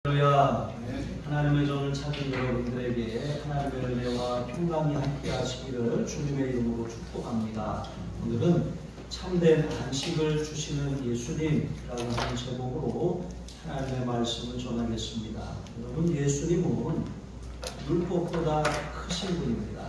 할렐루야. 하나님의 전을 찾은 여러분들에게 하나님의 은혜와 평강이 함께 하시기를 주님의 이름으로 축복합니다. 오늘은 참된 안식을 주시는 예수님이라고 하는 제목으로 하나님의 말씀을 전하겠습니다. 여러분, 예수님은 율법보다 크신 분입니다.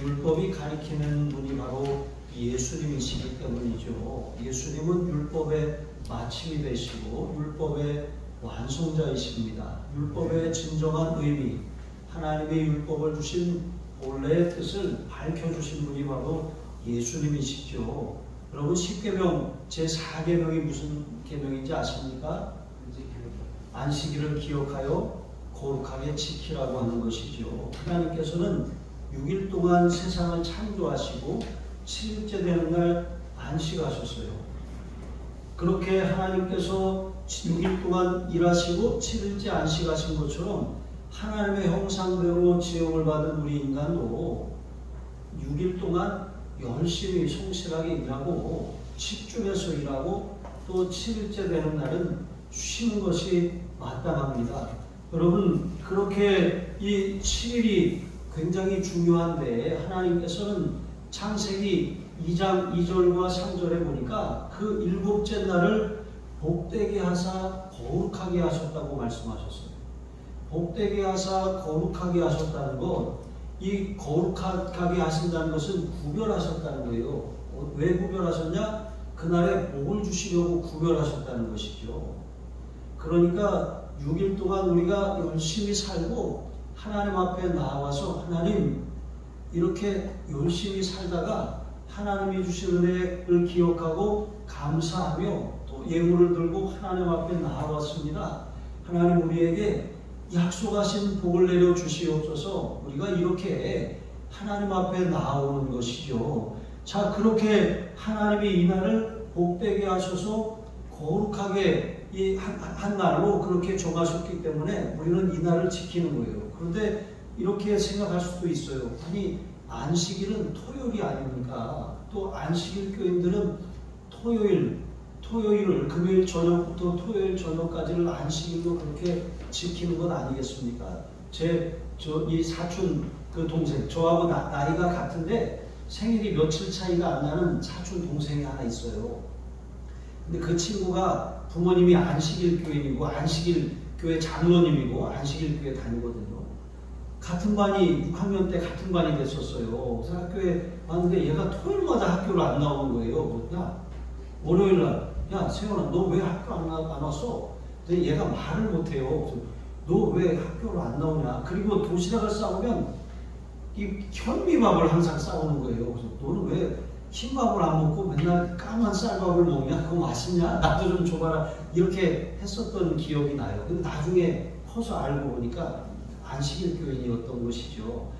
율법이 가리키는 분이 바로 예수님이시기 때문이죠. 예수님은 율법의 마침이 되시고 율법의 완성자이십니다. 율법의 진정한 의미, 하나님의 율법을 주신 본래의 뜻을 밝혀주신 분이 바로 예수님이시죠. 여러분, 10계명 제4계명이 무슨 계명인지 아십니까? 안식일을 기억하여 거룩하게 지키라고 하는 것이죠. 하나님께서는 6일 동안 세상을 창조하시고 7일째 되는 날 안식하셨어요. 그렇게 하나님께서 6일 동안 일하시고 7일째 안식하신 것처럼 하나님의 형상대로 지음을 받은 우리 인간도 6일 동안 열심히 성실하게 일하고 집중해서 일하고 또 7일째 되는 날은 쉬는 것이 마땅합니다. 여러분, 그렇게 이 7일이 굉장히 중요한데 하나님께서는 창세기 2장 2절과 3절에 보니까 그 7째 날을 복되게 하사 거룩하게 하셨다고 말씀하셨어요. 복되게 하사 거룩하게 하셨다는 것, 이 거룩하게 하신다는 것은 구별하셨다는 거예요. 왜 구별하셨냐? 그날에 복을 주시려고 구별하셨다는 것이죠. 그러니까 6일 동안 우리가 열심히 살고 하나님 앞에 나와서 하나님, 이렇게 열심히 살다가 하나님이 주신 은혜를 기억하고 감사하며 또 예물을 들고 하나님 앞에 나아왔습니다. 하나님, 우리에게 약속하신 복을 내려 주시옵소서. 우리가 이렇게 하나님 앞에 나오는 것이죠. 자, 그렇게 하나님이 이 날을 복되게 하셔서 거룩하게 한 날로 그렇게 정하셨기 때문에 우리는 이 날을 지키는 거예요. 그런데 이렇게 생각할 수도 있어요. 아니, 안식일은 토요일이 아닙니까? 또 안식일 교인들은 토요일을 금요일 저녁부터 토요일 저녁까지를 안식일로 그렇게 지키는 건 아니겠습니까? 이 사촌 그 동생, 저하고 나이가 같은데 생일이 며칠 차이가 안 나는 사촌 동생이 하나 있어요. 근데 그 친구가 부모님이 안식일 교인이고 안식일 교회 장로님이고 안식일 교회 다니거든요. 같은 반이 6학년 때 같은 반이 됐었어요. 그래서 학교에 왔는데 얘가 토요일마다 학교를 안 나오는 거예요. 야, 월요일날, 야 세훈아, 너 왜 학교 안 왔어? 근데 얘가 말을 못해요. 너 왜 학교를 안 나오냐? 그리고 도시락을 싸우면 이 현미밥을 항상 싸우는 거예요. 그래서 너는 왜 흰밥을 안 먹고 맨날 까만 쌀밥을 먹냐? 그거 맛있냐? 나도 좀 줘봐라. 이렇게 했었던 기억이 나요. 근데 나중에 커서 알고 보니까 안식일 교인이었던 것이죠.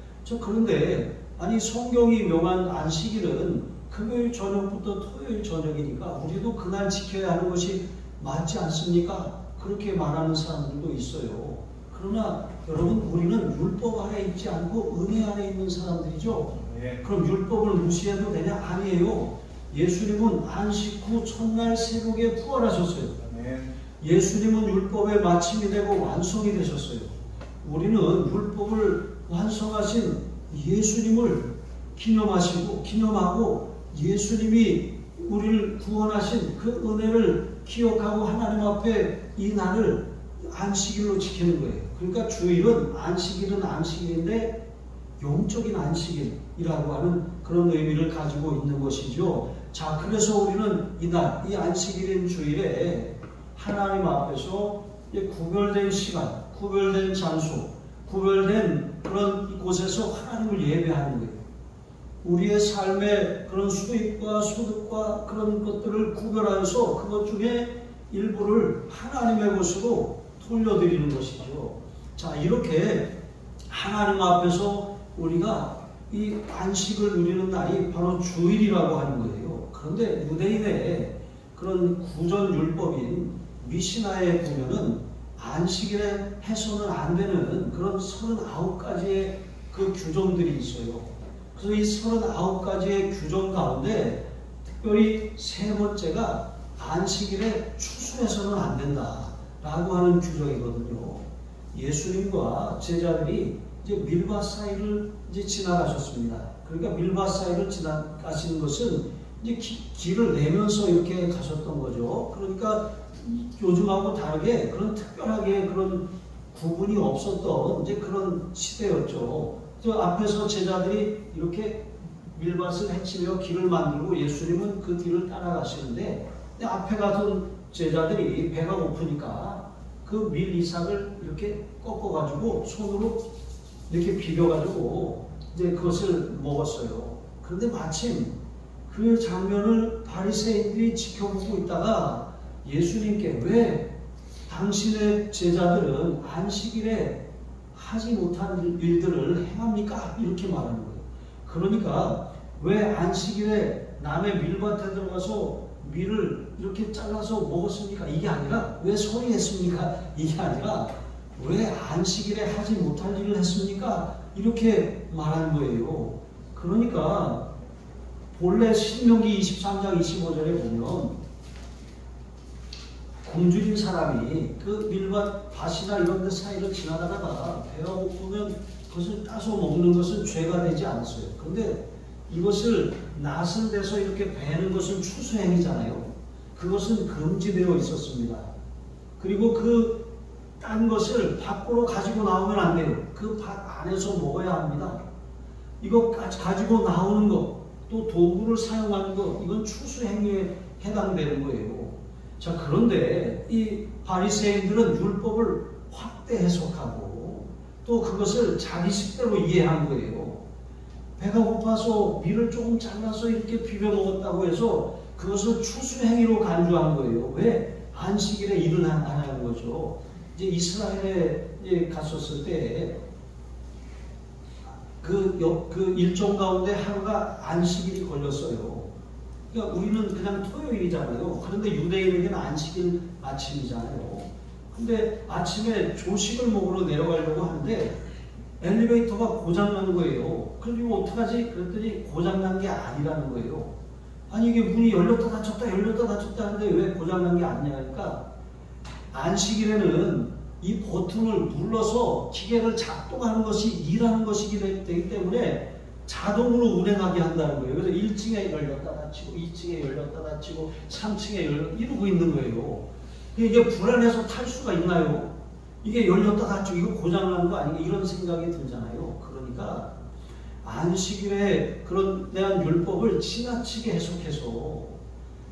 그런데 아니, 성경이 명한 안식일은 금요일 저녁부터 토요일 저녁이니까 우리도 그날 지켜야 하는 것이 맞지 않습니까? 그렇게 말하는 사람들도 있어요. 그러나 여러분, 우리는 율법 아래 있지 않고 은혜 아래 있는 사람들이죠. 그럼 율법을 무시해도 되냐? 아니에요. 예수님은 안식 후 첫날 새벽에 부활하셨어요. 예수님은 율법의 마침이 되고 완성이 되셨어요. 우리는 율법을 완성하신 예수님을 기념하고 예수님이 우리를 구원하신 그 은혜를 기억하고 하나님 앞에 이 날을 안식일로 지키는 거예요. 그러니까 주일은 안식일인데 영적인 안식일이라고 하는 그런 의미를 가지고 있는 것이죠. 자, 그래서 우리는 이날, 이 안식일인 주일에 하나님 앞에서 구별된 시간, 구별된 장소, 구별된 그런 곳에서 하나님을 예배하는 거예요. 우리의 삶의 그런 수입과 소득과 그런 것들을 구별하여서 그것 중에 일부를 하나님의 것으로 돌려드리는 것이죠. 자, 이렇게 하나님 앞에서 우리가 이 안식을 누리는 날이 바로 주일이라고 하는 거예요. 그런데 유대인의 그런 구전 율법인 미시나에 보면은 안식일에 해서는 안 되는 그런 39가지의 그 규정들이 있어요. 그래서 이 39가지의 규정 가운데 특별히 세 번째가 안식일에 추수해서는 안 된다. 라고 하는 규정이거든요. 예수님과 제자들이 이제 밀밭 사이를 이제 지나가셨습니다. 그러니까 밀밭 사이를 지나가시는 것은 이제 길을 내면서 이렇게 가셨던 거죠. 그러니까 요즘하고 다르게 그런 특별하게 그런 구분이 없었던 이제 그런 시대였죠. 저 앞에서 제자들이 이렇게 밀밭을 헤치며 길을 만들고 예수님은 그 뒤를 따라가시는데 앞에 가던 제자들이 배가 고프니까 그 밀 이삭을 이렇게 꺾어가지고 손으로 이렇게 비벼가지고 이제 그것을 먹었어요. 그런데 마침 그 장면을 바리새인들이 지켜보고 있다가 예수님께 왜 당신의 제자들은 안식일에 하지 못한 일들을 행합니까? 이렇게 말하는 거예요. 그러니까 왜 안식일에 남의 밀밭에 들어가서 밀을 이렇게 잘라서 먹었습니까? 이게 아니라 왜 소리했습니까? 이게 아니라 왜 안식일에 하지 못할 일을 했습니까? 이렇게 말한 거예요. 그러니까 본래 신명기 23장 25절에 보면 굶주린 사람이 그 밀밭 밭이나 이런 데 사이를 지나가다가 배가 고프면 그것을 따서 먹는 것은 죄가 되지 않았어요. 그런데 이것을 낯선 데서 이렇게 베는 것은 추수행위잖아요. 그것은 금지되어 있었습니다. 그리고 그 딴 것을 밖으로 가지고 나오면 안 돼요. 그 밭 안에서 먹어야 합니다. 이거 가지고 나오는 것, 또 도구를 사용하는 것, 이건 추수행위에 해당되는 거예요. 자, 그런데 이 바리새인들은 율법을 확대 해석하고 또 그것을 자기식대로 이해한 거예요. 배가 고파서 밀을 조금 잘라서 이렇게 비벼 먹었다고 해서 그것을 추수행위로 간주한 거예요. 왜? 안식일에 일을 안 하는 거죠. 이제 이스라엘에 갔었을 때 그 일정 가운데 하루가 안식일이 걸렸어요. 그러니까 우리는 그냥 토요일이잖아요. 그런데 유대인에게는 안식일 아침이잖아요. 근데 아침에 조식을 먹으러 내려가려고 하는데 엘리베이터가 고장난 거예요. 그리고 어떡하지? 그랬더니 고장난 게 아니라는 거예요. 아니 이게 문이 열렸다 닫혔다 열렸다 닫혔다 하는데 왜 고장난 게 아니냐니까 안식일에는 이 버튼을 눌러서 기계를 작동하는 것이 일하는 것이기 되기 때문에 자동으로 운행하게 한다는 거예요. 그래서 1층에 열렸다 닫히고 2층에 열렸다 닫히고 3층에 이러고 있는 거예요. 이게 불안해서 탈 수가 있나요? 이게 열렸다 닫히고 이거 고장난 거 아니냐 이런 생각이 들잖아요. 그러니까 안식일에 그런 대한 율법을 지나치게 해석해서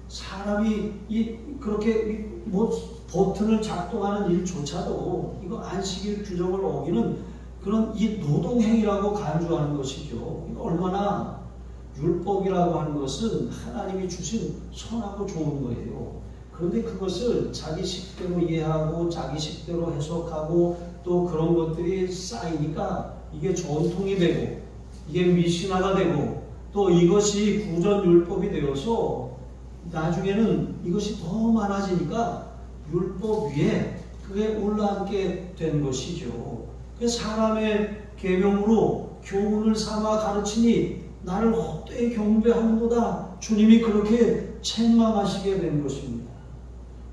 사람이 그렇게 버튼을 작동하는 일조차도 이거 안식일 규정을 어기는 그런 이 노동행위라고 간주하는 것이죠. 이거 얼마나 율법이라고 하는 것은 하나님이 주신 선하고 좋은 거예요. 그런데 그것을 자기 식대로 이해하고 자기 식대로 해석하고 또 그런 것들이 쌓이니까 이게 전통이 되고 이게 미신화가 되고 또 이것이 구전율법이 되어서 나중에는 이것이 더 많아지니까 율법 위에 그게 올라앉게 된 것이죠. 사람의 계명으로 교훈을 삼아 가르치니 나를 헛되이 경배하는도다. 주님이 그렇게 책망하시게 된 것입니다.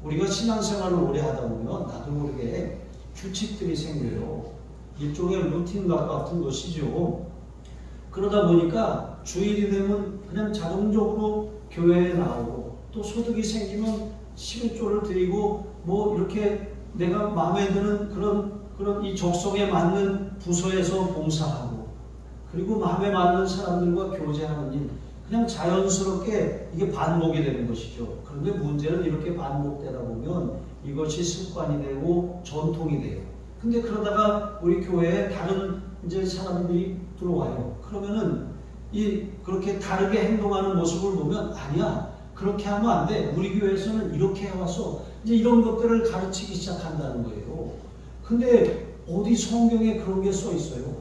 우리가 신앙생활을 오래 하다 보면 나도 모르게 규칙들이 생겨요. 일종의 루틴 같은 것이죠. 그러다 보니까 주일이 되면 그냥 자동적으로 교회에 나오고 또 소득이 생기면 11조를 드리고 뭐 이렇게 내가 마음에 드는 그런 이 적성에 맞는 부서에서 봉사하고 그리고 마음에 맞는 사람들과 교제하는 일 그냥 자연스럽게 이게 반복이 되는 것이죠. 그런데 문제는 이렇게 반복되다 보면 이것이 습관이 되고 전통이 돼요. 근데 그러다가 우리 교회에 다른 이제 사람들이 들어와요. 그러면은 그렇게 다르게 행동하는 모습을 보면 아니야. 그렇게 하면 안 돼. 우리 교회에서는 이렇게 해와서 이제 이런 것들을 가르치기 시작한다는 거예요. 근데 어디 성경에 그런 게 써 있어요?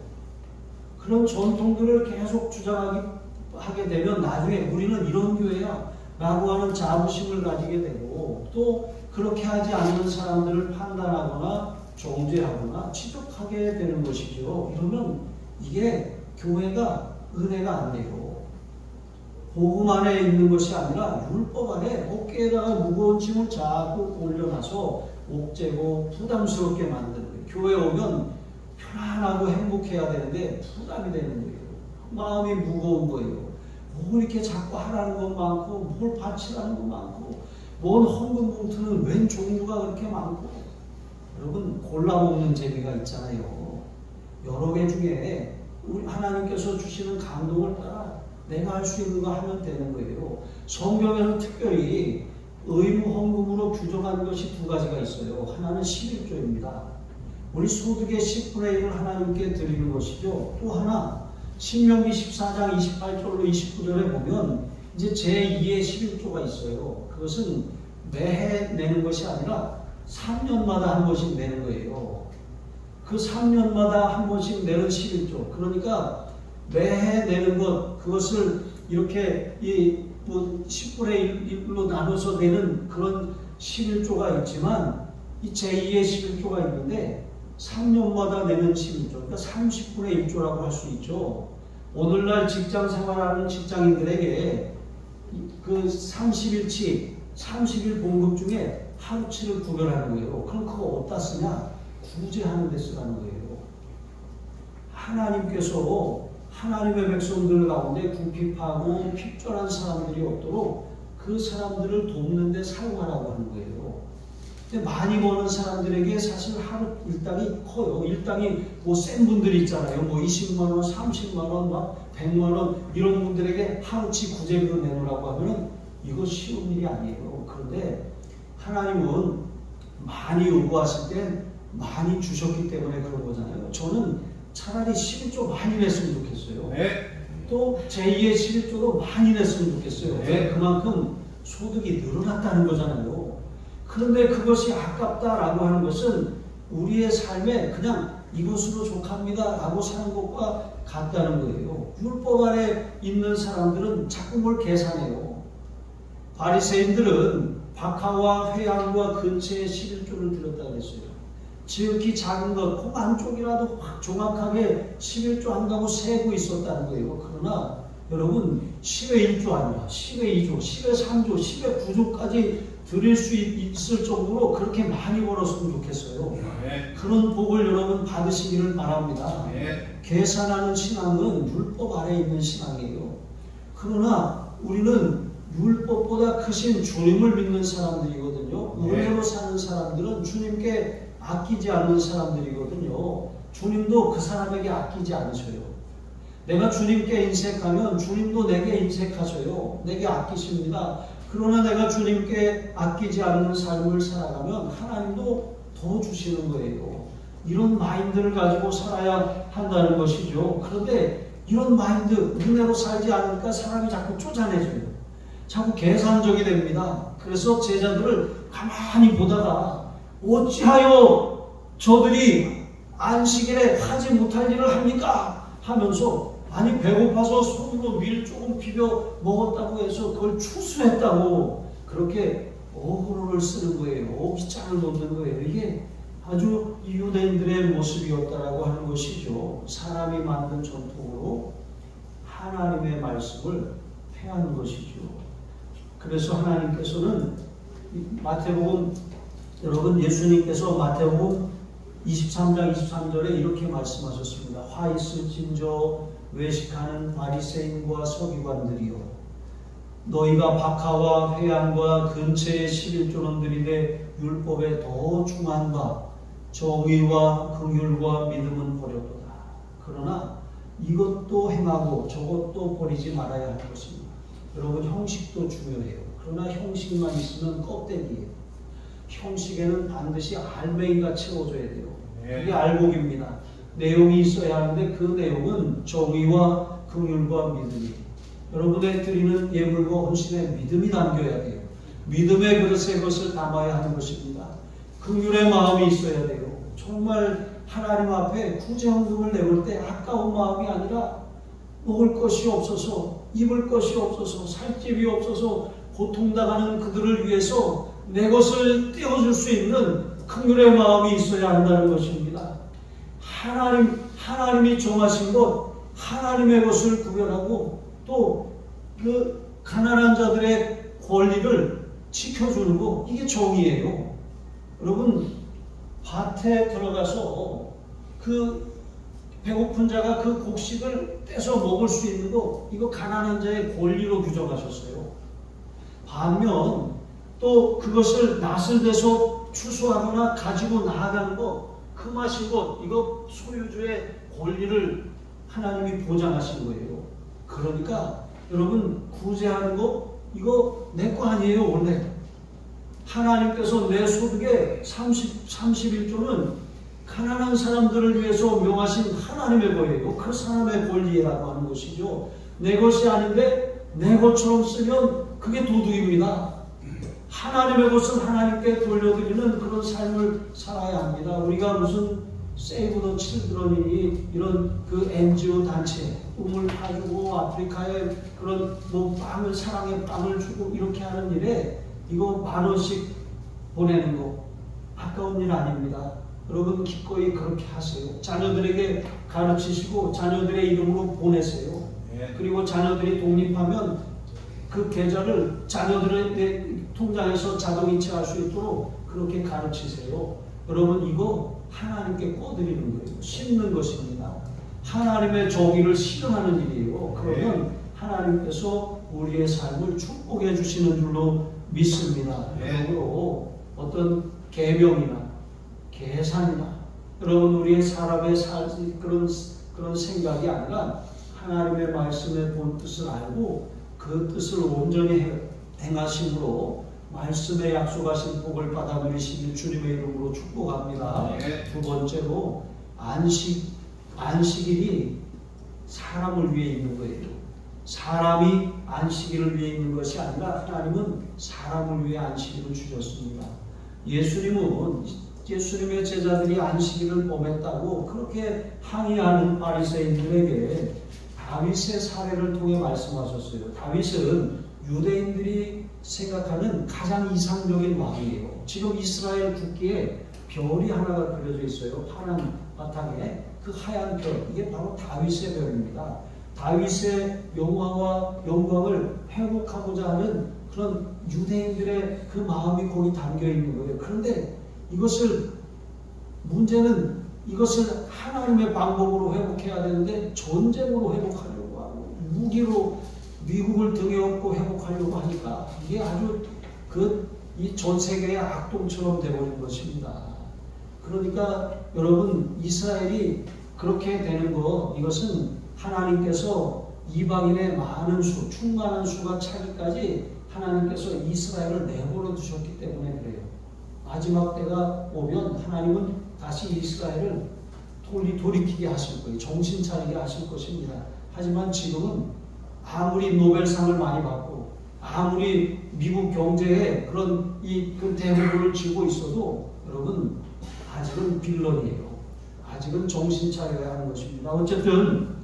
그런 전통들을 계속 주장하게 되면 나중에 우리는 이런 교회야 라고 하는 자부심을 가지게 되고 또 그렇게 하지 않는 사람들을 판단하거나 정죄하거나 지적하게 되는 것이죠. 이러면 이게 교회가 은혜가 안 돼요. 복음 안에 있는 것이 아니라 율법 안에 어깨에다가 무거운 짐을 자꾸 올려놔서 옥죄고 부담스럽게 만드는 거예요. 교회 오면 편안하고 행복해야 되는데 부담이 되는 거예요. 마음이 무거운 거예요. 뭘 이렇게 자꾸 하라는 건 많고, 뭘 바치라는 건 많고, 뭔 헌금 봉투는 웬 종류가 그렇게 많고. 여러분, 골라먹는 재미가 있잖아요. 여러 개 중에 우리 하나님께서 주시는 감동을 따라 내가 할 수 있는 거 하면 되는 거예요. 성경에는 특별히 의무 헌금으로 규정한 것이 두 가지가 있어요. 하나는 11조입니다. 우리 소득의 10분의 1을 하나님께 드리는 것이죠. 또 하나 신명기 14장 28절로 29절에 보면 이제 제2의 11조가 있어요. 그것은 매해 내는 것이 아니라 3년마다 한 번씩 내는 거예요. 그 3년마다 한 번씩 내는 11조. 그러니까 매해 내는 것, 그것을 이렇게 10분의 1로 나눠서 내는 그런 11조가 있지만 이 제2의 11조가 있는데 3년마다 내는 11조, 그러니까 30분의 1조라고 할 수 있죠. 오늘날 직장 생활하는 직장인들에게 그 30일치, 30일 봉급 중에 하루치를 구별하는 거예요. 그럼 그거 어디다 쓰냐? 구제하는 데 쓰라는 거예요. 하나님께서 하나님의 백성들 가운데 궁핍하고 핍절한 사람들이 없도록 그 사람들을 돕는 데 사용하라고 하는 거예요. 근데 많이 버는 사람들에게 사실 하루 일당이 커요. 일당이 뭐 센 분들이 있잖아요. 뭐 20만원, 30만원, 막 100만원 이런 분들에게 하루치 구제비로 내놓으라고 하면 이거 쉬운 일이 아니에요. 그런데 하나님은 많이 요구하실 땐 많이 주셨기 때문에 그런 거잖아요. 저는 차라리 11조 많이 냈으면 좋겠어요. 네. 또 제2의 11조도 많이 냈으면 좋겠어요. 네. 그만큼 소득이 늘어났다는 거잖아요. 그런데 그것이 아깝다라고 하는 것은 우리의 삶에 그냥 이것으로 족합니다 라고 사는 것과 같다는 거예요. 율법 아래 있는 사람들은 자꾸 뭘 계산해요. 바리새인들은 박하와 회양과 근처에 11조를 드렸다고 했어요. 지극히 작은 것, 콩 한쪽이라도 확 정확하게 11조 한다고 세고 있었다는 거예요. 그러나 여러분 10의 1조 아니라 10의 2조, 10의 3조, 10의 9조까지 드릴 수 있을 정도로 그렇게 많이 벌었으면 좋겠어요. 네. 그런 복을 여러분 받으시기를 바랍니다. 네. 계산하는 신앙은 율법 아래 있는 신앙이에요. 그러나 우리는 율법보다 크신 주님을 믿는 사람들이거든요. 은혜로 사는 사람들은 주님께 아끼지 않는 사람들이거든요. 주님도 그 사람에게 아끼지 않으셔요. 내가 주님께 인색하면 주님도 내게 인색하셔요. 내게 아끼십니다. 그러나 내가 주님께 아끼지 않는 삶을 살아가면 하나님도 더 주시는 거예요. 이런 마인드를 가지고 살아야 한다는 것이죠. 그런데 이런 마인드, 은혜로 살지 않으니까 사람이 자꾸 쪼잔해져요. 자꾸 계산적이 됩니다. 그래서 제자들을 가만히 보다가 어찌하여 저들이 안식일에 하지 못할 일을 합니까? 하면서 아니 배고파서 손으로 밀 조금 비벼 먹었다고 해서 그걸 추수했다고 그렇게 어그로를 쓰는 거예요. 어기장을 놓는 거예요. 이게 아주 유대인들의 모습이었다라고 하는 것이죠. 사람이 만든 전통으로 하나님의 말씀을 폐하는 것이죠. 그래서 하나님께서는 마태복음, 여러분 예수님께서 마태복음 23장 23절에 이렇게 말씀하셨습니다. 화 있을진저 외식하는 바리새인과 서기관들이여, 너희가 박하와 회양과 근처의 11조는 들이되 율법에 더 중한 바 정의와 긍휼과 믿음은 버렸도다. 그러나 이것도 행하고 저것도 버리지 말아야 할 것입니다. 여러분 형식도 중요해요. 그러나 형식만 있으면 껍데기예요. 형식에는 반드시 알맹이가 채워져야 돼요. 그게 알곡입니다. 내용이 있어야 하는데 그 내용은 정의와 긍휼과 믿음이, 여러분의 드리는 예물과 헌신에 믿음이 담겨야 돼요. 믿음의 그릇에 그것을 담아야 하는 것입니다. 긍휼의 마음이 있어야 돼요. 정말 하나님 앞에 구제헌금을 내올 때 아까운 마음이 아니라 먹을 것이 없어서, 입을 것이 없어서, 살 집이 없어서 고통당하는 그들을 위해서 내 것을 떼어줄 수 있는 긍휼의 마음이 있어야 한다는 것입니다. 하나님이 정하신 것, 하나님의 것을 구별하고 또 그 가난한 자들의 권리를 지켜주는 것, 이게 정의예요. 여러분 밭에 들어가서 그 배고픈 자가 그 곡식을 떼서 먹을 수 있는 거, 이거 가난한 자의 권리로 규정하셨어요. 반면 또 그것을 낫을 내서 추수하거나 가지고 나아가는 거, 그 마신 것, 이거 소유주의 권리를 하나님이 보장하신 거예요. 그러니까 여러분 구제하는 거, 이거 내 거 아니에요. 원래 하나님께서 내 소득의 31조는 가난한 사람들을 위해서 명하신 하나님의 거예요. 그 사람의 권리라고 하는 것이죠. 내 것이 아닌데 내 것처럼 쓰면 그게 도둑입니다. 하나님의 것을 하나님께 돌려드리는 그런 삶을 살아야 합니다. 우리가 무슨 세이브 더 칠드런이니 이런 그 NGO 단체 꿈을 파주고 아프리카에 그런 뭐 빵을, 사랑의 빵을 주고 이렇게 하는 일에 이거 10,000원씩 보내는 거 아까운 일 아닙니다. 여러분 기꺼이 그렇게 하세요. 자녀들에게 가르치시고 자녀들의 이름으로 보내세요. 그리고 자녀들이 독립하면 그 계좌를 자녀들의 통장에서 자동이체할 수 있도록 그렇게 가르치세요. 여러분 이거 하나님께 꺼드리는 거예요. 심는 것입니다. 하나님의 정의를 실현하는 일이에요. 그러면 하나님께서 우리의 삶을 축복해 주시는 줄로 믿습니다. 그리고 어떤 계명이나 계산이나 여러분 우리의 사람의 그런 생각이 아니라 하나님의 말씀의 본 뜻을 알고 그 뜻을 온전히 행하심으로 말씀에 약속하신 복을 받아 누리시길 주님의 이름으로 축복합니다. 두 번째로 안식일이 사람을 위해 있는 거예요. 사람이 안식일을 위해 있는 것이 아니라 하나님은 사람을 위해 안식일을 주셨습니다. 예수님의 제자들이 안식일을 범했다고 그렇게 항의하는 바리새인들에게 다윗의 사례를 통해 말씀하셨어요. 다윗은 유대인들이 생각하는 가장 이상적인 왕이에요. 지금 이스라엘 국기에 별이 하나가 그려져 있어요. 파란 바탕에 그 하얀 별, 이게 바로 다윗의 별입니다. 다윗의 영화와 영광을 회복하고자 하는 그런 유대인들의 그 마음이 거기 담겨 있는 거예요. 그런데 문제는 이것을 하나님의 방법으로 회복해야 되는데 전쟁으로 회복하려고 하고 무기로 미국을 등에 업고 회복하려고 하니까 이게 아주 이 전 세계의 악동처럼 되어버린 것입니다. 그러니까 여러분 이스라엘이 그렇게 되는 이것은 하나님께서 이방인의 많은 수, 충만한 수가 차기까지 하나님께서 이스라엘을 내버려 두셨기 때문에 그래요. 마지막 때가 오면 하나님은 다시 이스라엘을 돌이키게 하실 거예요. 정신 차리게 하실 것입니다. 하지만 지금은 아무리 노벨상을 많이 받고 아무리 미국 경제에 그 대부분을 쥐고 있어도 여러분 아직은 빌런이에요. 아직은 정신 차려야 하는 것입니다. 어쨌든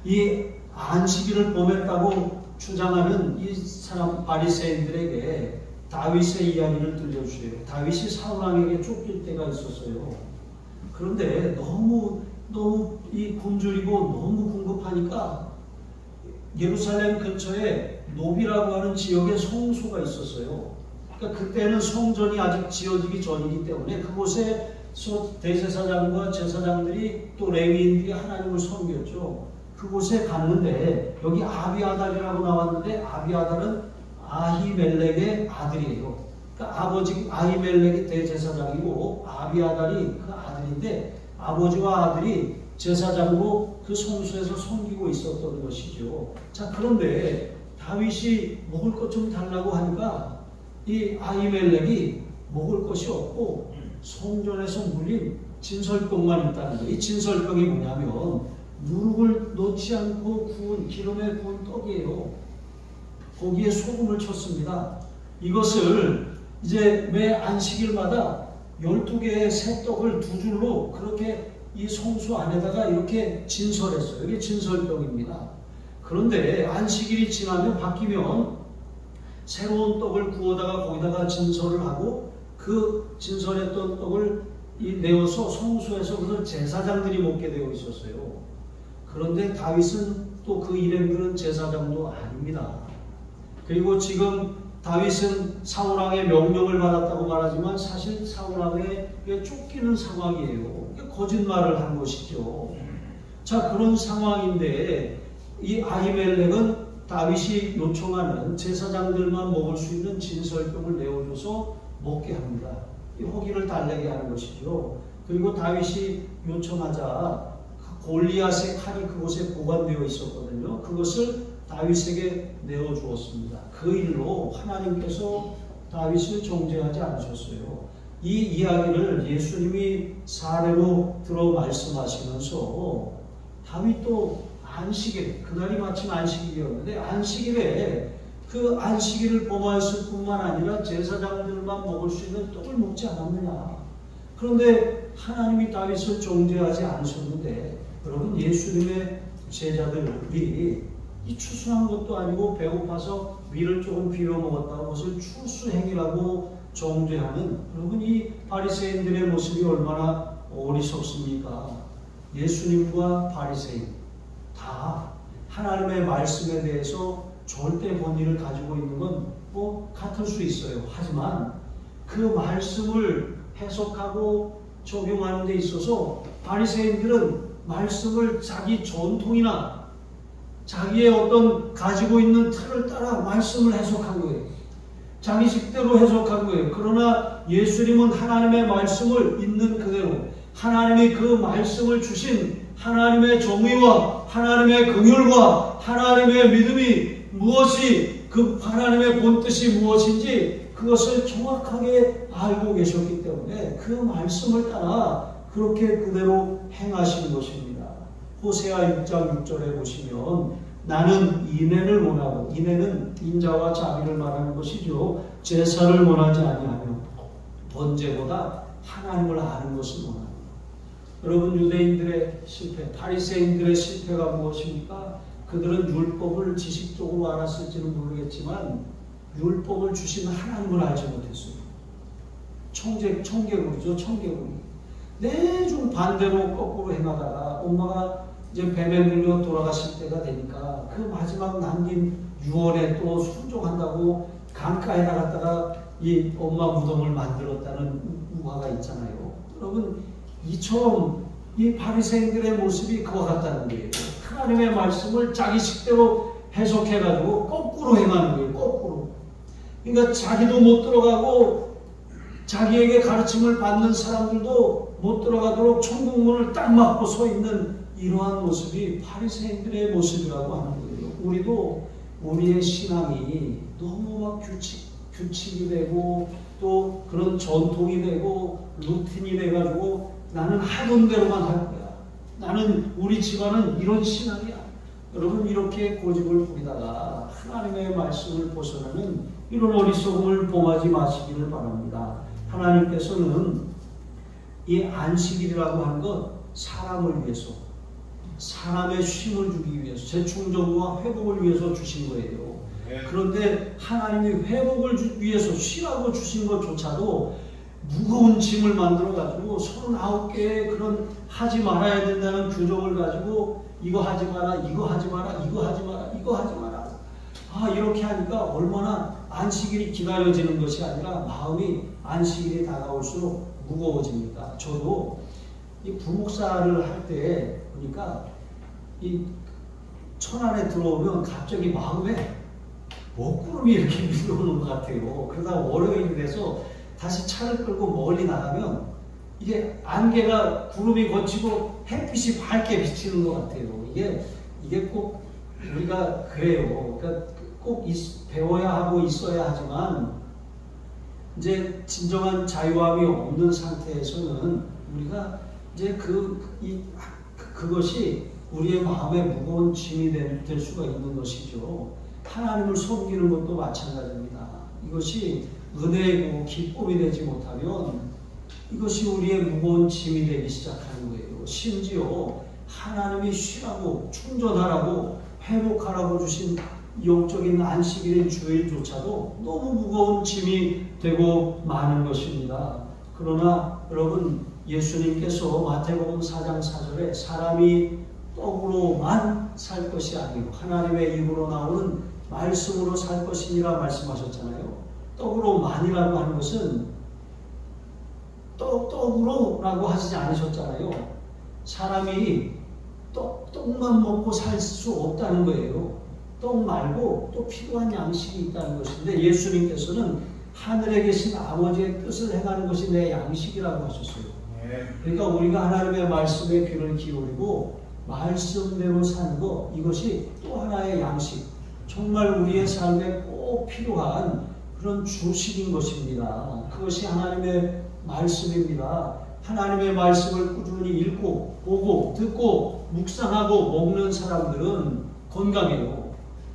이 안식일을 범했다고 주장하는 이 사람 바리새인들에게 다윗의 이야기를 들려주세요. 다윗이 사울왕에게 쫓길 때가 있었어요. 그런데 너무 이 굶주리고 너무 궁급하니까 예루살렘 근처에 노비라고 하는 지역에 성소가 있었어요. 그러니까 그때는 성전이 아직 지어지기 전이기 때문에 그곳에서 대제사장과 제사장들이 또 레위인들이 하나님을 섬겼죠. 그곳에 갔는데 여기 아비아달이라고 나왔는데 아비아달은 아히멜렉의 아들이에요. 그러니까 아버지 아히멜렉이 대제사장이고 아비아달이 그 아들인데 아버지와 아들이 제사장으로 그 성소에서 섬기고 있었던 것이죠. 자, 그런데 다윗이 먹을 것 좀 달라고 하니까 이 아히멜렉이 먹을 것이 없고 성전에서 물린 진설병만 있다는 거예요. 이 진설병이 뭐냐면 누룩을 넣지 않고 기름에 구운 떡이에요. 거기에 소금을 쳤습니다. 이것을 이제 매 안식일마다 12개의 새 떡을 두 줄로 그렇게 이 성소 안에다가 이렇게 진설했어요. 이게 진설떡입니다. 그런데 안식일이 지나면 바뀌면 새로운 떡을 구워다가 거기다가 진설을 하고 그 진설했던 떡을 내어서 성소에서 그걸 제사장들이 먹게 되어 있었어요. 그런데 다윗은 또 그 일행들은 제사장도 아닙니다. 그리고 지금 다윗은 사울왕의 명령을 받았다고 말하지만 사실 사울왕에 쫓기는 상황이에요. 거짓말을 한 것이죠. 자, 그런 상황인데 이 아히멜렉은 다윗이 요청하는 제사장들만 먹을 수 있는 진설병을 내어줘서 먹게 합니다. 이 호기를 달래게 하는 것이죠. 그리고 다윗이 요청하자 골리앗의 칼이 그곳에 보관되어 있었거든요. 그것을 다윗에게 내어주었습니다. 그 일로 하나님께서 다윗을 정죄하지 않으셨어요. 이 이야기를 예수님이 사례로 들어 말씀하시면서 다윗도 안식일, 그날이 마침 안식일이었는데 안식일에 그 안식일을 범하였을 뿐만 아니라 제사장들만 먹을 수 있는 떡을 먹지 않았느냐. 그런데 하나님이 다윗을 정죄하지 않으셨는데 여러분, 예수님의 제자들이 이 추수한 것도 아니고 배고파서 밀을 조금 비벼 먹었다고 그것을 추수행위라고 정죄하는, 여러분, 이 바리새인들의 모습이 얼마나 어리석습니까? 예수님과 바리새인 다 하나님의 말씀에 대해서 절대 권위를 가지고 있는 건 뭐 같을 수 있어요. 하지만 그 말씀을 해석하고 적용하는 데 있어서 바리새인들은 말씀을 자기 전통이나 자기의 어떤 가지고 있는 틀을 따라 말씀을 해석한 거예요. 자기 식대로 해석한 거예요. 그러나 예수님은 하나님의 말씀을 있는 그대로, 하나님이 그 말씀을 주신 하나님의 정의와 하나님의 긍휼과 하나님의 믿음이 무엇이, 그 하나님의 본뜻이 무엇인지 그것을 정확하게 알고 계셨기 때문에 그 말씀을 따라 그렇게 그대로 행하신 것입니다. 호세아 6장 6절에 보시면 나는 인애를 원하고, 인애는 인자와 자비를 말하는 것이죠. 제사를 원하지 아니하며 번제보다 하나님을 아는 것을 원합니다. 여러분, 유대인들의 실패, 바리새인들의 실패가 무엇입니까? 그들은 율법을 지식적으로 알았을지는 모르겠지만 율법을 주신 하나님을 알지 못했어요. 청개구리죠, 청개구리. 내중 반대로 거꾸로 행하다가 엄마가 이제 뱀에 물려 돌아가실 때가 되니까 그 마지막 남긴 유언에 또 순종한다고 강가에 나갔다가 이 엄마 무덤을 만들었다는 우화가 있잖아요. 여러분, 이처럼 이 바리새인들의 모습이 그와 같다는 거예요. 하나님의 말씀을 자기 식대로 해석해가지고 거꾸로 행하는 거예요. 거꾸로. 그러니까 자기도 못 들어가고 자기에게 가르침을 받는 사람들도 못 들어가도록 천국문을 딱 막고 서 있는 이러한 모습이 바리새인들의 모습이라고 하는 거예요. 우리도 우리의 신앙이 너무 막 규칙이 되고 또 그런 전통이 되고 루틴이 돼가지고 나는 하던 대로만 할 거야. 나는, 우리 집안은 이런 신앙이야. 여러분, 이렇게 고집을 부리다가 하나님의 말씀을 벗어나는 이런 어리석음을 범하지 마시기를 바랍니다. 하나님께서는 이 안식일이라고 하는 것 사람을 위해서, 사람의 쉼을 주기 위해서, 재충전과 회복을 위해서 주신 거예요. 그런데 하나님이 회복을 위해서 쉬라고 주신 것조차도 무거운 짐을 만들어가지고 39개의 그런 하지 말아야 된다는 규정을 가지고 이거 하지 마라, 이거 하지 마라, 이거 하지 마라, 이거 하지 마라. 이렇게 하니까 얼마나 안식일이 기다려지는 것이 아니라 마음이 안식일이 다가올수록 무거워집니다. 저도 이 부목사를 할 때 보니까 이 천안에 들어오면 갑자기 마음에 먹구름이 이렇게 밀려오는 것 같아요. 그러다 월요일이 돼서 다시 차를 끌고 멀리 나가면 이게 안개가 구름이 거치고 햇빛이 밝게 비치는 것 같아요. 이게 꼭 우리가 그래요. 그러니까 꼭 배워야 하고 있어야 하지만 이제 진정한 자유함이 없는 상태에서는 우리가 이제 그것이 우리의 마음에 무거운 짐이 될 수가 있는 것이죠. 하나님을 섬기는 것도 마찬가지입니다. 이것이 은혜이고 기쁨이 되지 못하면 이것이 우리의 무거운 짐이 되기 시작하는 거예요. 심지어 하나님이 쉬라고, 충전하라고, 회복하라고 주신 영적인 안식일인 주일조차도 너무 무거운 짐이 되고 마는 것입니다. 그러나 여러분, 예수님께서 마태복음 4장 4절에 사람이 떡으로만 살 것이 아니고 하나님의 입으로 나오는 말씀으로 살 것이니라 말씀하셨잖아요. 떡으로 만이라고 하는 것은 떡으로라고 하시지 않으셨잖아요. 사람이 떡만 먹고 살 수 없다는 거예요. 떡 말고 또 필요한 양식이 있다는 것인데, 예수님께서는 하늘에 계신 아버지의 뜻을 행하는 것이 내 양식이라고 하셨어요. 그러니까 우리가 하나님의 말씀에 귀를 기울이고 말씀대로 사는 것, 이것이 또 하나의 양식, 정말 우리의 삶에 꼭 필요한 그런 주식인 것입니다. 그것이 하나님의 말씀입니다. 하나님의 말씀을 꾸준히 읽고 보고 듣고 묵상하고 먹는 사람들은 건강해요.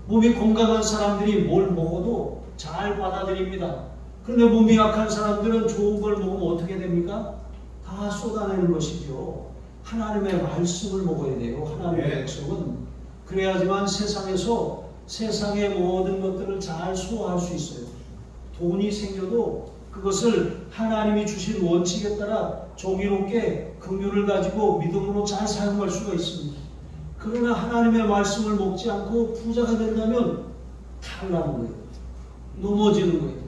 몸이 건강한 사람들이 뭘 먹어도 잘 받아들입니다. 그런데 몸이 약한 사람들은 좋은 걸 먹으면 어떻게 됩니까? 다 쏟아내는 것이죠. 하나님의 말씀을 먹어야 돼요. 하나님의 백성은. 그래야지만 세상에서 세상의 모든 것들을 잘 소화할 수 있어요. 돈이 생겨도 그것을 하나님이 주신 원칙에 따라 정의롭게 긍휼을 가지고 믿음으로 잘 사용할 수가 있습니다. 그러나 하나님의 말씀을 먹지 않고 부자가 된다면 탈나는 거예요. 넘어지는 거예요.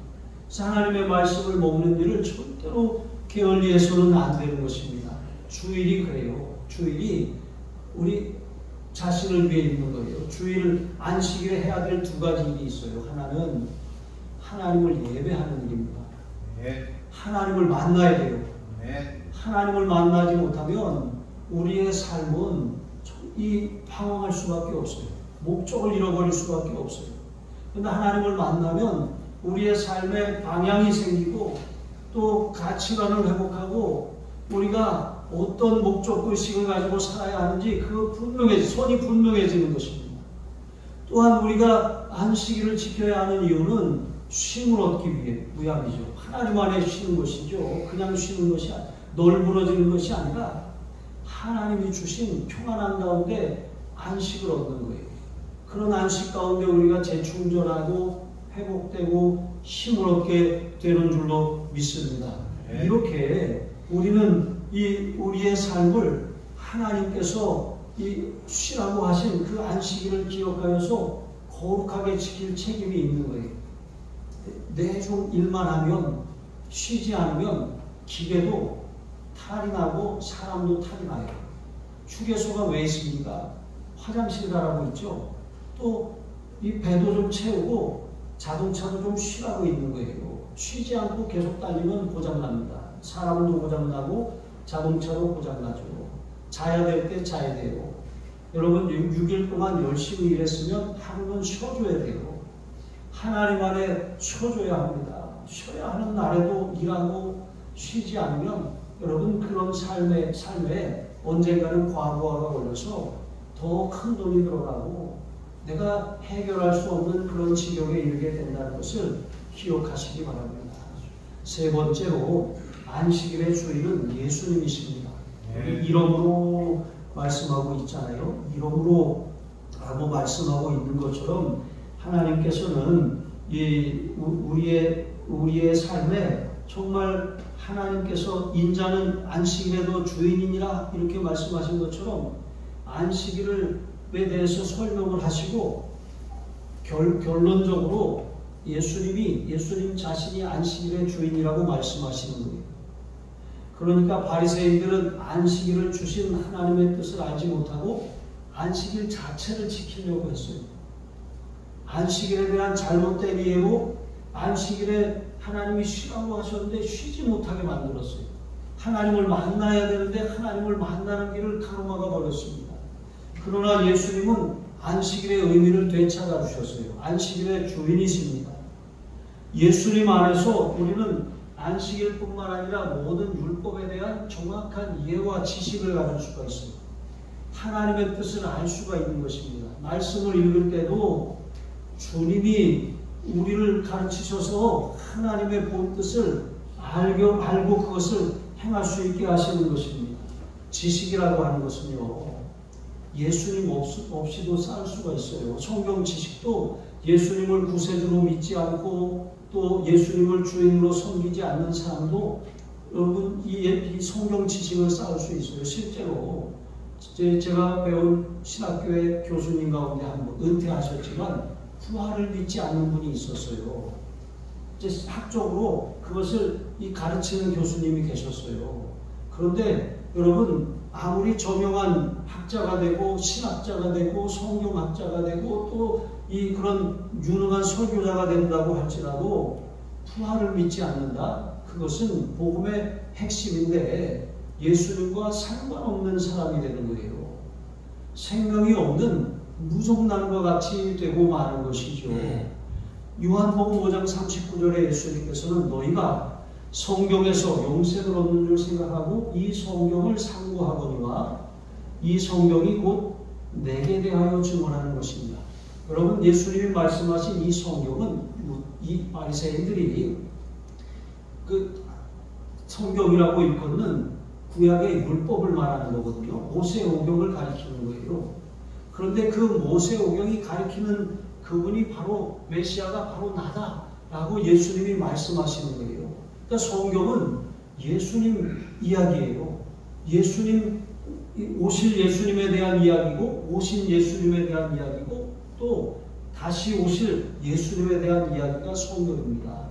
그래서 하나님의 말씀을 먹는 일을 절대로 게을리해서는 안 되는 것입니다. 주일이 그래요. 주일이 우리 자신을 위해 있는 거예요. 주일 안식일에 해야 될 두 가지 일이 있어요. 하나는 하나님을 예배하는 일입니다. 하나님을 만나야 돼요. 하나님을 만나지 못하면 우리의 삶은 방황할 수밖에 없어요. 목적을 잃어버릴 수밖에 없어요. 그런데 하나님을 만나면 우리의 삶에 방향이 생기고 또 가치관을 회복하고 우리가 어떤 목적 의식을 가지고 살아야 하는지 선이 분명해지는 것입니다. 또한 우리가 안식일을 지켜야 하는 이유는 쉼을 얻기 위해 무양이죠. 하나님 안에 쉬는 것이죠. 그냥 쉬는 것이 널브러지는 것이 아니라 하나님이 주신 평안한 가운데 안식을 얻는 거예요. 그런 안식 가운데 우리가 재충전하고 회복되고 힘을 얻게 되는 줄로 믿습니다. 이렇게 우리는 우리의 삶을 하나님께서 쉬라고 하신 그 안식일을 기억하여서 거룩하게 지킬 책임이 있는 거예요. 내중 일만 하면, 쉬지 않으면 기계도 탈이 나고 사람도 탈이 나요. 휴게소가 왜 있습니까? 화장실 가라고 있죠. 또 이 배도 좀 채우고 자동차도 좀 쉬라고 있는 거예요. 쉬지 않고 계속 달리면 고장납니다. 사람도 고장나고 자동차도 고장나죠. 자야 될 때 자야 돼요. 여러분 6일 동안 열심히 일했으면 하루는 쉬어줘야 돼요. 하나님 안에 쉬어줘야 합니다. 쉬어야 하는 날에도 일하고 쉬지 않으면 여러분 그런 삶에 언젠가는 과부하가 걸려서 더 큰 돈이 들어가고 내가 해결할 수 없는 그런 지경에 이르게 된다는 것을 기억하시기 바랍니다. 세 번째로 안식일의 주인은 예수님이십니다. 이름으로 말씀하고 있잖아요. 이름으로 라고 말씀하고 있는 것처럼 하나님께서는 우리의 삶에 정말 하나님께서 인자는 안식일에도 주인이니라 이렇게 말씀하신 것처럼 안식일에 대해서 설명을 하시고 결론적으로 예수님 자신이 안식일의 주인이라고 말씀하시는 거예요. 그러니까 바리새인들은 안식일을 주신 하나님의 뜻을 알지 못하고 안식일 자체를 지키려고 했어요. 안식일에 대한 잘못된 이해로 안식일에 하나님이 쉬라고 하셨는데 쉬지 못하게 만들었어요. 하나님을 만나야 되는데 하나님을 만나는 길을 가로막아 버렸습니다. 그러나 예수님은 안식일의 의미를 되찾아 주셨어요. 안식일의 주인이십니다. 예수님 안에서 우리는 안식일뿐만 아니라 모든 율법에 대한 정확한 이해와 지식을 가질 수가 있어요. 하나님의 뜻을 알 수가 있는 것입니다. 말씀을 읽을 때도 주님이 우리를 가르치셔서 하나님의 본 뜻을 알고 그것을 행할 수 있게 하시는 것입니다. 지식이라고 하는 것은요, 예수님 없이도 쌓을 수가 있어요. 성경 지식도 예수님을 구세주로 믿지 않고 또 예수님을 주인으로 섬기지 않는 사람도 여러분 이 성경 지식을 쌓을 수 있어요. 실제로 제가 배운 신학교의 교수님 가운데 한 분 은퇴하셨지만 부활을 믿지 않는 분이 있었어요. 이제 학적으로 그것을 가르치는 교수님이 계셨어요. 그런데 여러분, 아무리 저명한 학자가 되고 신학자가 되고 성경학자가 되고 또 그런 유능한 설교자가 된다고 할지라도 부활을 믿지 않는다? 그것은 복음의 핵심인데 예수님과 상관없는 사람이 되는 거예요. 생명이 없는 무속남과 같이 되고 마는 것이죠. 요한복음 5장 39절에 예수님께서는 너희가 성경에서 영생을 얻는 줄 생각하고 이 성경을 상고하거니와 이 성경이 곧 내게 대하여 증언하는 것입니다. 여러분, 예수님이 말씀하신 이 성경은 이 바리새인들이 그 성경이라고 일컫는 구약의 율법을 말하는 거거든요. 모세오경을 가리키는 거예요. 그런데 그 모세오경이 가리키는 그분이 바로 메시아가 바로 나다라고 예수님이 말씀하시는 거예요. 그러니까 성경은 예수님 이야기예요. 오실 예수님에 대한 이야기고, 오신 예수님에 대한 이야기고, 또 다시 오실 예수님에 대한 이야기가 성경입니다.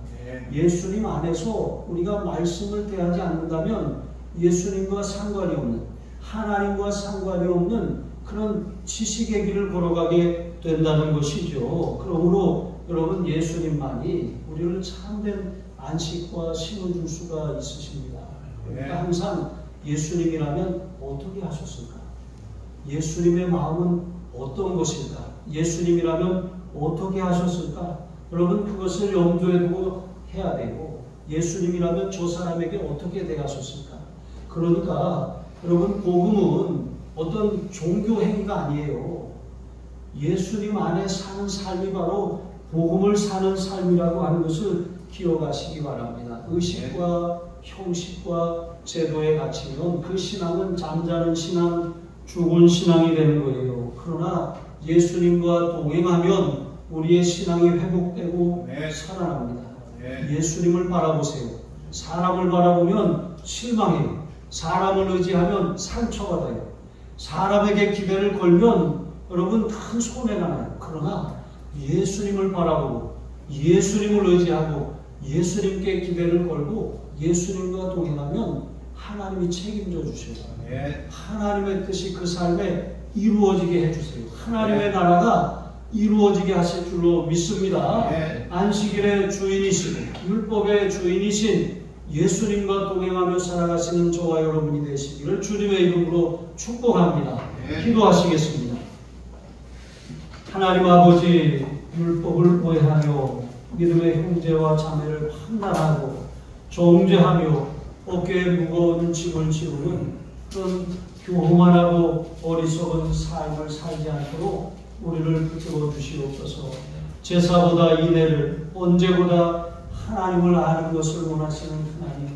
예수님 안에서 우리가 말씀을 대하지 않는다면 예수님과 상관이 없는, 하나님과 상관이 없는 그런 지식의 길을 걸어가게 된다는 것이죠. 그러므로 여러분, 예수님만이 우리를 참된 안식과 힘을 줄 수가 있으십니다. 그러니까 항상 예수님이라면 어떻게 하셨을까? 예수님의 마음은 어떤 것일까? 예수님이라면 어떻게 하셨을까? 여러분, 그것을 염두에 두고 해야 되고, 예수님이라면 저 사람에게 어떻게 대하셨을까? 그러니까 여러분, 복음은 어떤 종교 행위가 아니에요. 예수님 안에 사는 삶이 바로 복음을 사는 삶이라고 하는 것을 기억하시기 바랍니다. 의식과 형식과 제도에 갇히면 그 신앙은 잠자는 신앙, 죽은 신앙이 되는 거예요. 그러나 예수님과 동행하면 우리의 신앙이 회복되고 살아납니다. 예수님을 바라보세요. 사람을 바라보면 실망해요. 사람을 의지하면 상처받아요. 사람에게 기대를 걸면 여러분 큰 손해가 나요. 그러나 예수님을 바라보고 예수님을 의지하고 예수님께 기대를 걸고 예수님과 동행하면 하나님이 책임져 주셔요. 하나님의 뜻이 그 삶에 이루어지게 해주세요. 하나님의 나라가 이루어지게 하실 줄로 믿습니다. 안식일의 주인이시고 율법의 주인이신 예수님과 동행하며 살아가시는 저와 여러분이 되시기를 주님의 이름으로 축복합니다. 기도하시겠습니다. 하나님 아버지, 율법을 오해하며 믿음의 형제와 자매를 판단하고 정죄하며 어깨에 무거운 짐을 지우는 그런 교만하고 어리석은 삶을 살지 않도록 우리를 붙들어 주시옵소서. 제사보다 인애를, 언제보다 하나님을 아는 것을 원하시는 하나님,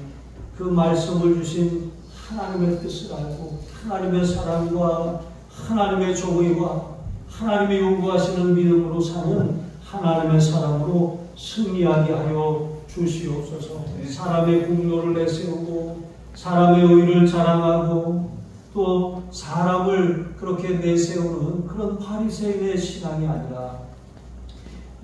그 말씀을 주신 하나님의 뜻을 알고 하나님의 사랑과 하나님의 정의와 하나님의 요구하시는 믿음으로 사는 하나님의 사람으로 승리하게 하여 주시옵소서. 사람의 공로를 내세우고 사람의 의를 자랑하고 또 사람을 그렇게 내세우는 그런 바리새인의 신앙이 아니라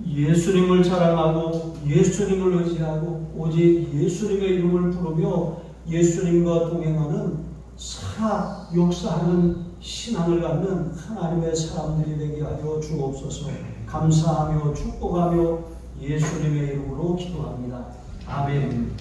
예수님을 자랑하고 예수님을 의지하고 오직 예수님의 이름을 부르며 예수님과 동행하는 살아 역사하는 신앙을 갖는 하나님의 사람들이 되게 하여 주옵소서. 감사하며 축복하며 예수님의 이름으로 기도합니다. 아멘.